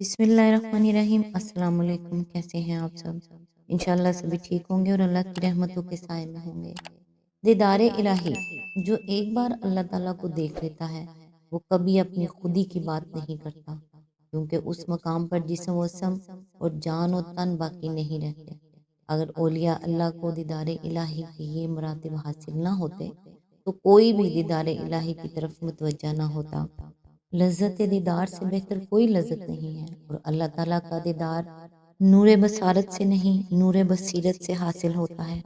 बिस्मिल्लाहिर्रहमानिर्रहीम। अस्सलाम वालेकुम। कैसे हैं आप सब? इंशाल्लाह सभी ठीक होंगे और अल्लाह की रहमतों के साए में होंगे। दीदार इलाही, जो एक बार अल्लाह ताला को देख लेता है वो कभी अपनी खुदी की बात नहीं करता, क्योंकि उस मकाम पर जिस्म व सम और जान और तन बाकी नहीं रहते। अगर औलिया अल्लाह को दीदार इलाही के ये मरातिब हासिल ना होते तो कोई भी दीदार इलाही की तरफ मुतवज्जा ना होता। लज़्ज़त दीदार से बेहतर कोई लज़्ज़त नहीं है, और अल्लाह ताला का दीदार नूर बसारत से नहीं, नूर बसीरत से हासिल होता है।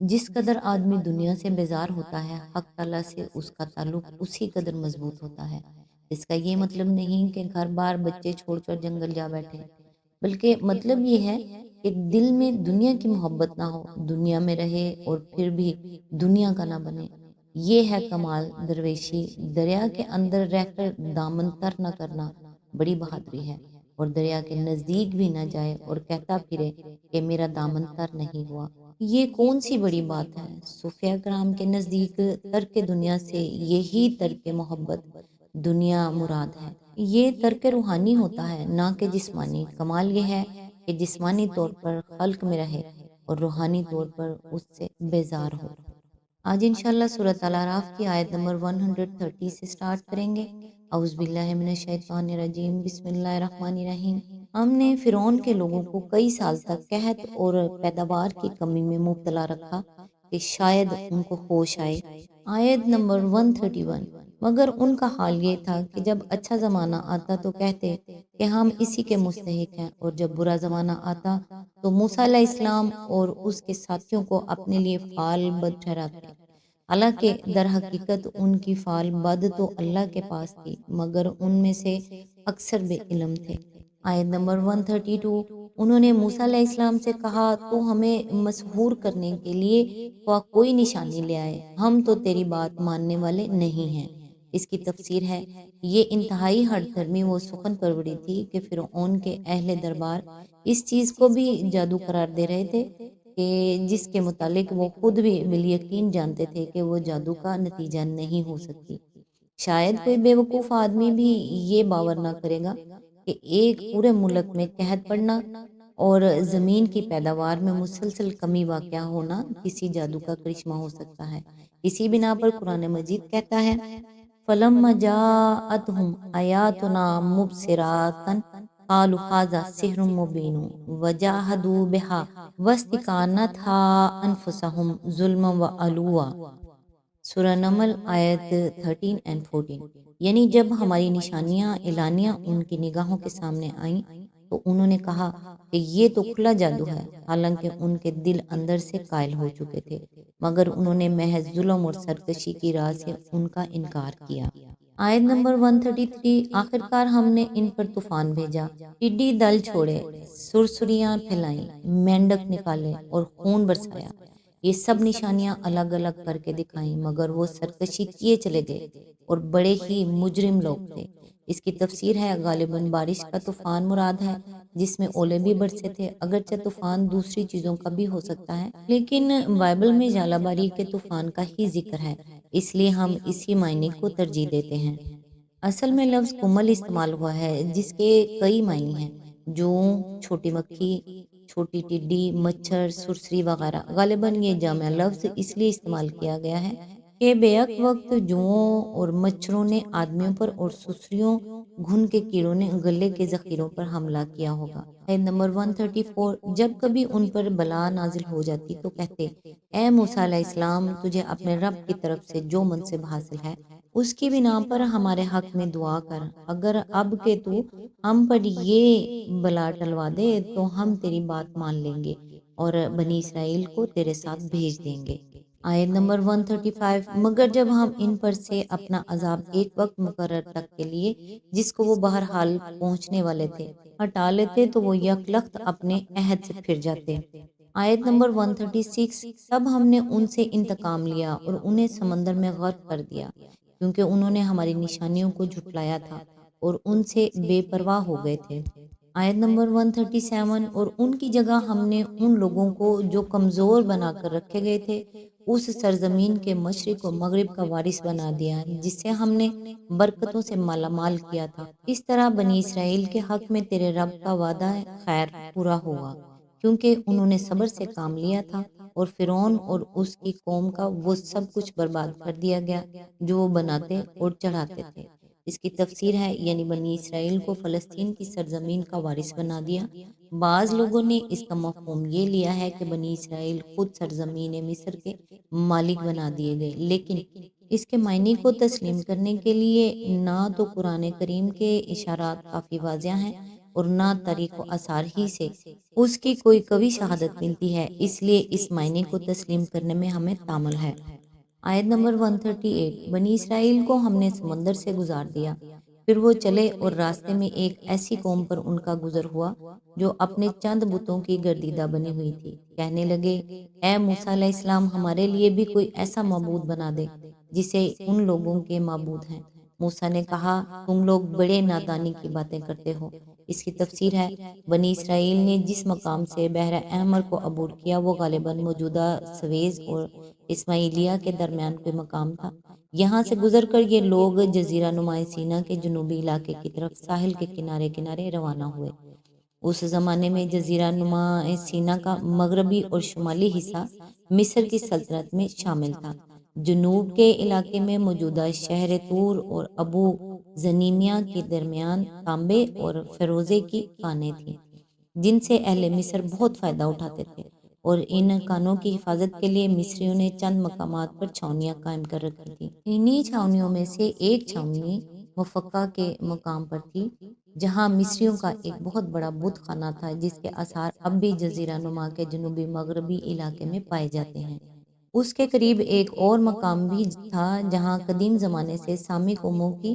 जिस कदर आदमी दुनिया से बेजार होता है, हक ताला से उसका ताल्लुक उसी कदर मजबूत होता है। इसका ये मतलब नहीं कि घर बार बच्चे छोड़कर जंगल जा बैठे, बल्कि मतलब ये है कि दिल में दुनिया की मोहब्बत ना हो, दुनिया में रहे और फिर भी दुनिया का ना बने। ये है कमाल दरवेशी। दरिया के अंदर रहकर दामन तर न करना बड़ी बहादुरी है, और दरिया के नज़दीक भी ना जाए और कहता फिरे कि मेरा दामन तर नहीं हुआ। ये कौन सी बड़ी बात है? सूफिया कराम के नज़दीक तर्क दुनिया से यही तर्क मोहब्बत दुनिया मुराद है। ये तर्क रूहानी होता है, ना कि जिस्मानी। कमाल ये है कि जिस्मानी तौर पर खल्क में रहे और रूहानी तौर पर उससे बेजार हो। आज इंशाल्लाह सूरत अल आराफ की आयत नंबर 130 से स्टार्ट करेंगे। औज़ुबिल्लाहि मिनश शैतानिर रजीम, बिस्मिल्लाहिर रहमानिर रहीम। हमने फ़िरौन के लोगों को कई साल तक कहत और पैदावार की कमी में मुब्तला रखा कि शायद उनको होश आए। आयत नंबर 131। मगर उनका हाल ये था कि जब अच्छा ज़माना आता तो कहते कि हम इसी के मुस्तहिक हैं, और जब बुरा ज़माना आता तो मूसा अलैहिस्सलाम और उसके साथियों को अपने लिए फाल बद ठहराते। हालांकि दर हकीकत उनकी फाल बद तो अल्लाह के पास थी, मगर उनमें से अक्सर बेइल्म थे। आयत नंबर 132। उन्होंने मूसा अलैहिस्सलाम से कहा, तो हमें मसहूर करने के लिए कोई निशानी ले आए, हम तो तेरी बात मानने वाले नहीं हैं। इसकी तफसीर है, ये इंतहाई हठधर्मी व सुखन परवड़ी थी कि फ़िरऔन के अहले दरबार इस चीज़ को भी जादू करार दे रहे थे कि जिसके मुतालिक वो खुद भी बिल यकीन जानते थे कि वो जादू का नतीजा नहीं हो सकती। शायद कोई बेवकूफ़ आदमी भी ये बावर ना करेगा कि एक पूरे मुल्क में कहत पड़ना और ज़मीन की पैदावार में मुसलसल कमी वाक़या होना किसी जादू का करिश्मा हो सकता है। इसी बिना पर कुरान मजीद कहता है, फलम्मा जाअतहुम आयातुना मुबसिरातन क़ालू हाज़ा सिह्रुम मुबीन वजाहदू बिहा वस्तिकानतहा अनफुसहुम ज़ुल्मन व अलुवा। सूरह नमल आयत 13 एंड 14। यानी जब हमारी निशानियां एलानियां उनकी निगाहों के सामने आईं तो उन्होंने कहा कि ये तो खुला जादू है, हालांकि उनके दिल अंदर से कायल हो चुके थे, मगर उन्होंने महज जुल्म और सरकशी की राह से उनका इनकार किया। आयत नंबर 133। आखिरकार हमने इन पर तूफान भेजा, टिड्डी दल छोड़े, सुरसुरियां फैलाई, मेंढक निकाले और खून बरसाया। ये सब निशानियां अलग अलग करके दिखाई, मगर वो सरकशी किए चले गए और बड़े ही मुजरिम लोग थे। इसकी तफसीर है, गालिबन बारिश का तूफान मुराद है जिसमें ओले भी बरसे थे। अगरचे तूफान दूसरी चीज़ों का भी हो सकता है, लेकिन बाइबल में जालाबारी के तूफान का ही जिक्र है, इसलिए हम इसी मायने को तरजीह देते हैं। असल में लफ्ज़ कुमल इस्तेमाल हुआ है जिसके कई मायने हैं, जूं, छोटी मक्खी, छोटी टिड्डी, मच्छर, सुरसरी वगैरह। गालिबन ये जामा लफ्ज़ इसलिए इस्तेमाल किया गया है कि बेअक वक्त जुओं और मच्छरों ने आदमियों पर और सुरसरियों घुन के कीड़ों ने गले के ज़ख़ीरों पर हमला किया होगा। आयत नंबर 134। जब कभी उन पर बला नाजिल हो जाती तो कहते, ए मूसा अलैहिस्सलाम, तुझे अपने रब की तरफ से जो मनसिब हासिल है उसकी बिना पर हमारे हक में दुआ कर। अगर अब के तू हम पर ये बला टलवा दे तो हम तेरी बात मान लेंगे और बनी इसराइल को तेरे साथ भेज देंगे। आयत नंबर 135। मगर जब हम इन पर से अपना अजाब एक वक्त मुकर्रर तक के लिए, जिसको वो बहरहाल पहुंचने वाले थे, हटा लेते तो वो यकलख्त अपने अहद से फिर जाते। आयत नंबर 136। तब हमने उनसे इंतकाम लिया और उन्हें समंदर में गर्क कर दिया, क्योंकि उन्होंने हमारी निशानियों को झुटलाया था और उनसे बेपरवाह हो गए थे। आयत नंबर 137। और उनकी जगह हमने उन लोगों को जो कमज़ोर बनाकर रखे गए थे اس سرزمین کے مشرق و مغرب کا وارث بنا دیا جس سے ہم نے برکتوں سے مالا مال کیا تھا۔ اس طرح بنی اسرائیل کے حق میں تیرے رب کا وعدہ خیر پورا ہوگا، کیونکہ انہوں نے صبر سے کام لیا تھا، اور فرعون اور اس کی قوم کا وہ سب کچھ برباد کر دیا گیا جو وہ بناتے اور چڑھاتے تھے۔ اس کی تفسیر ہے، یعنی بنی اسرائیل کو فلسطین کی سرزمین کا وارث بنا دیا۔ بعض لوگوں نے اس کا مفہوم یہ لیا ہے کہ بنی اسرائیل خود سرزمین مصر کے مالک بنا دیے گئے، لیکن اس کے معنی کو تسلیم کرنے کے لیے نہ تو قرآن کریم کے اشارات کافی واضح ہیں اور نہ تاریخ و آثار ہی سے اس کی کوئی قوی شہادت ملتی ہے، اس لیے اس معنی کو تسلیم کرنے میں ہمیں تامل ہے۔ آیت نمبر 138، بنی اسرائیل کو ہم نے سمندر سے گزار دیا، پھر وہ چلے اور راستے میں ایک ایسی قوم پر ان کا گزر ہوا جو اپنے چند بتوں کی گردیدہ بنی ہوئی تھی۔ کہنے لگے، اے موسیٰ علیہ السلام، ہمارے لیے بھی کوئی ایسا معبود بنا دے جسے ان لوگوں کے معبود ہیں۔ موسیٰ نے کہا، تم لوگ بڑے نادانی کی باتیں کرتے ہو۔ اس کی تفسیر ہے، بنی اسرائیل نے جس مقام سے بحر احمر کو عبور کیا وہ غالباً موجودہ سویز اور اسماعیلیہ کے درمیان کوئی مقام تھا۔ یہاں سے گزر کر یہ لوگ جزیرہ نما سینا کے جنوبی علاقے کی طرف ساحل کے کنارے کنارے روانہ ہوئے۔ اس زمانے میں جزیرہ نما سینا کا مغربی اور شمالی حصہ مصر کی سلطنت میں شامل تھا۔ جنوب کے علاقے میں موجودہ شہر طور اور ابو زنیمیہ کے درمیان تانبے اور فیروزے کی کانیں تھیں، جن سے اہل مصر بہت فائدہ اٹھاتے تھے، اور ان کانوں کی حفاظت کے لیے مصریوں نے چند مقامات پر چھاؤنیاں قائم کر رکھی تھیں۔ انہی چھاؤنیوں میں سے ایک چھاؤنی مفقہ کے مقام پر تھی، جہاں مصریوں کا ایک بہت بڑا بت خانہ تھا، جس کے آثار اب بھی جزیرہ نما کے جنوبی مغربی علاقے میں پائے جاتے ہیں۔ اس کے قریب ایک اور مقام بھی تھا جہاں قدیم زمانے سے سامی قوموں کی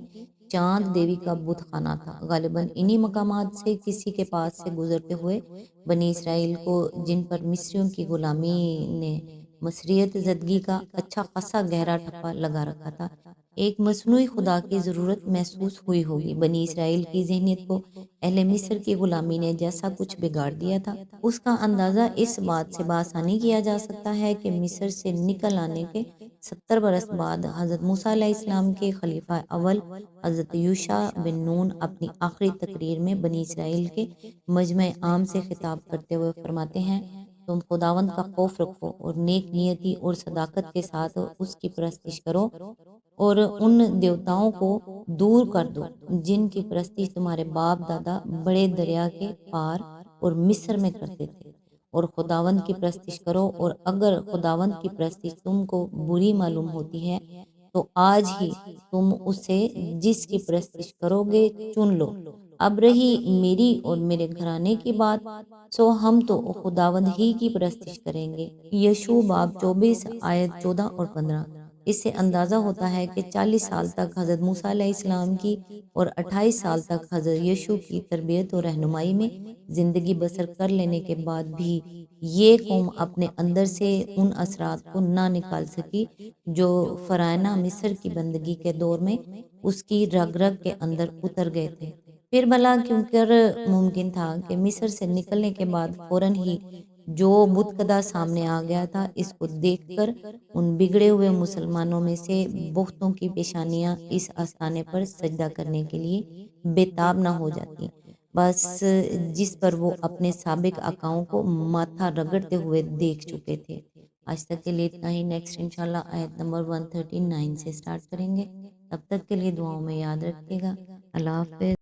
چاند دیوی کا بت خانہ تھا۔ غالباً انہی مقامات سے کسی کے پاس سے گزرتے ہوئے بنی اسرائیل کو، جن پر مصریوں کی غلامی نے مصریت زدگی کا اچھا خاصا گہرا ٹھپا لگا رکھا تھا، ایک مصنوعی خدا کی ضرورت محسوس ہوئی ہوگی۔ بنی اسرائیل کی ذہنیت کو اہل مصر کی غلامی نے جیسا کچھ بگاڑ دیا تھا، اس کا اندازہ اس بات سے بآسانی کیا جا سکتا ہے کہ مصر سے نکل آنے کے 70 برس بعد حضرت موسیٰ علیہ السلام کے خلیفہ اول حضرت یوشع بن نون اپنی آخری تقریر میں بنی اسرائیل کے مجمع عام سے خطاب کرتے ہوئے فرماتے ہیں، تم خداوند کا خوف رکھو اور نیک نیتی اور صداقت کے ساتھ اس کی پرستش کرو، اور ان دیوتاؤں کو دور کر دو جن کی پرستش تمہارے باپ دادا بڑے دریا کے پار اور مصر میں کرتے تھے، اور خداوند کی پرستش کرو، اور اگر خداوند کی پرستش تم کو بری معلوم ہوتی ہے تو آج ہی تم اسے جس کی پرستش کرو گے چن لو۔ اب رہی میری اور میرے گھرانے کی بات، سو ہم تو خداوند ہی کی پرستش کریں گے۔ یشوع باب 24 آیت 14 اور 15۔ اس سے اندازہ ہوتا ہے کہ 40 سال تک حضرت موسیٰ علیہ السلام کی اور 28 سال تک حضرت یشوع کی تربیت اور رہنمائی میں زندگی بسر کر لینے کے بعد بھی یہ قوم اپنے اندر سے ان اثرات کو نہ نکال سکی جو فرعونہ مصر کی بندگی کے دور میں اس کی رگ رگ کے اندر اتر گئے تھے۔ پھر بھلا کیونکہ ممکن تھا کہ مصر سے نکلنے کے بعد فوراً ہی جو بت خدا سامنے آ گیا تھا، اس کو دیکھ کر ان بگڑے ہوئے مسلمانوں میں سے بہتوں کی پیشانیاں اس آستانے پر سجدہ کرنے کے لیے بے تاب نہ ہو جاتی، بس جس پر وہ اپنے سابق آقاؤں کو ماتھا رگڑتے ہوئے دیکھ چکے تھے۔ آج تک کے لیے اتنا ہی، نیکسٹ انشاءاللہ آیت نمبر 139 سے سٹارٹ کریں گے۔ تب تک کے لیے دعاؤں میں یاد رکھیے گا۔ اللہ حافظ۔